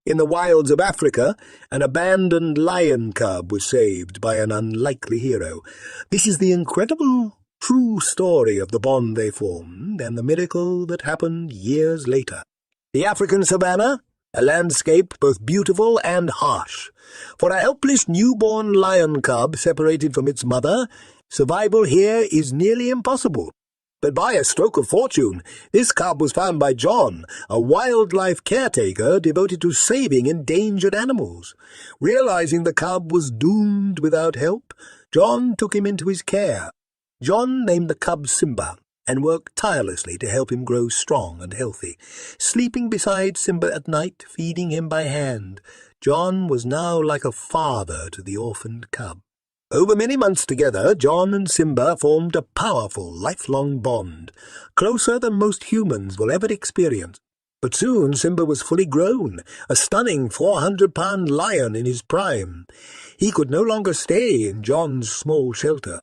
In the wilds of Africa, an abandoned lion cub was saved by an unlikely hero. This is the incredible, true story of the bond they formed and the miracle that happened years later. The African savannah, a landscape both beautiful and harsh. For a helpless newborn lion cub separated from its mother, survival here is nearly impossible. But by a stroke of fortune, this cub was found by John, a wildlife caretaker devoted to saving endangered animals. Realizing the cub was doomed without help, John took him into his care. John named the cub Simba and worked tirelessly to help him grow strong and healthy. Sleeping beside Simba at night, feeding him by hand, John was now like a father to the orphaned cub. Over many months together, John and Simba formed a powerful, lifelong bond, closer than most humans will ever experience. But soon Simba was fully grown, a stunning 400-pound lion in his prime. He could no longer stay in John's small shelter.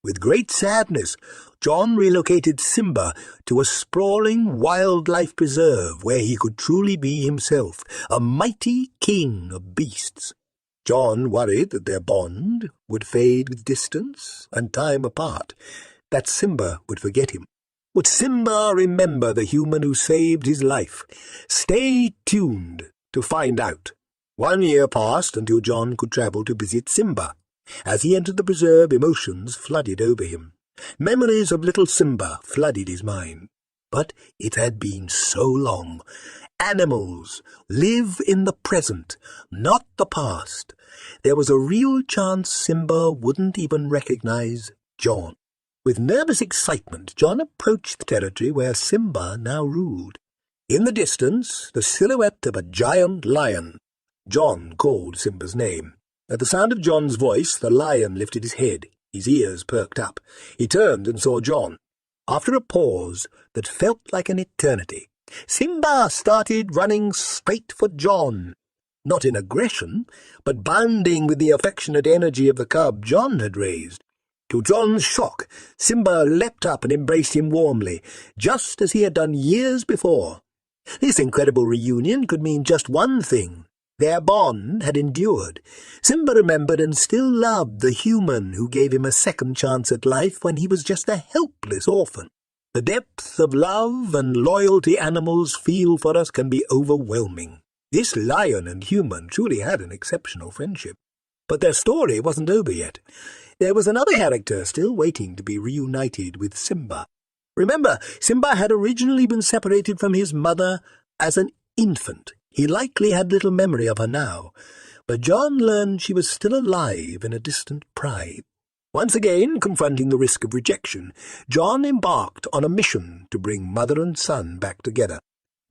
With great sadness, John relocated Simba to a sprawling wildlife preserve where he could truly be himself, a mighty king of beasts. John worried that their bond would fade with distance and time apart, that Simba would forget him. Would Simba remember the human who saved his life? Stay tuned to find out. 1 year passed until John could travel to visit Simba. As he entered the preserve, emotions flooded over him. Memories of little Simba flooded his mind. But it had been so long. Animals live in the present, not the past. There was a real chance Simba wouldn't even recognize John. With nervous excitement, John approached the territory where Simba now ruled. In the distance, the silhouette of a giant lion. John called Simba's name. At the sound of John's voice, the lion lifted his head, his ears perked up. He turned and saw John. After a pause that felt like an eternity, Simba started running straight for John. Not in aggression, but bounding with the affectionate energy of the cub John had raised. To John's shock, Simba leapt up and embraced him warmly, just as he had done years before. This incredible reunion could mean just one thing. Their bond had endured. Simba remembered and still loved the human who gave him a second chance at life when he was just a helpless orphan. The depth of love and loyalty animals feel for us can be overwhelming. This lion and human truly had an exceptional friendship. But their story wasn't over yet. There was another character still waiting to be reunited with Simba. Remember, Simba had originally been separated from his mother as an infant. He likely had little memory of her now, but John learned she was still alive in a distant pride. Once again, confronting the risk of rejection, John embarked on a mission to bring mother and son back together.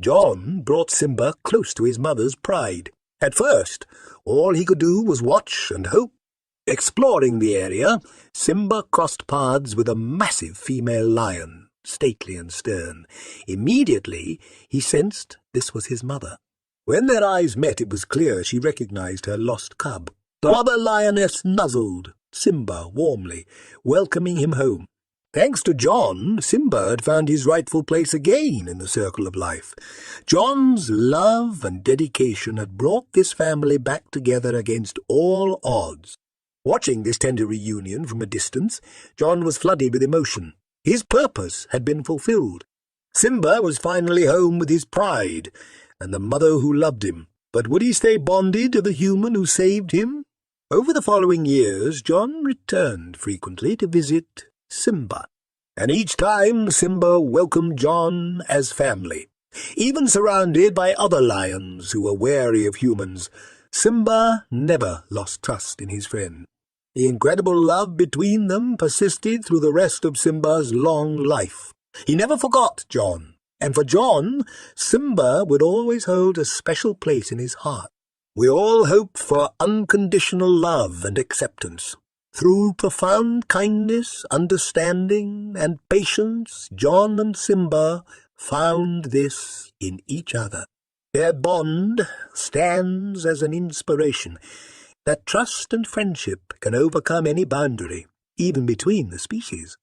John brought Simba close to his mother's pride. At first, all he could do was watch and hope. Exploring the area, Simba crossed paths with a massive female lion, stately and stern. Immediately, he sensed this was his mother. When their eyes met, it was clear she recognized her lost cub. The mother lioness nuzzled Simba warmly, welcoming him home. Thanks to John, Simba had found his rightful place again in the circle of life. John's love and dedication had brought this family back together against all odds. Watching this tender reunion from a distance, John was flooded with emotion. His purpose had been fulfilled. Simba was finally home with his pride and the mother who loved him. But would he stay bonded to the human who saved him? Over the following years, John returned frequently to visit Simba, and each time Simba welcomed John as family. Even surrounded by other lions who were wary of humans, Simba never lost trust in his friend. The incredible love between them persisted through the rest of Simba's long life. He never forgot John, and for John, Simba would always hold a special place in his heart. We all hoped for unconditional love and acceptance. Through profound kindness, understanding, and patience, John and Simba found this in each other. Their bond stands as an inspiration that trust and friendship can overcome any boundary, even between the species.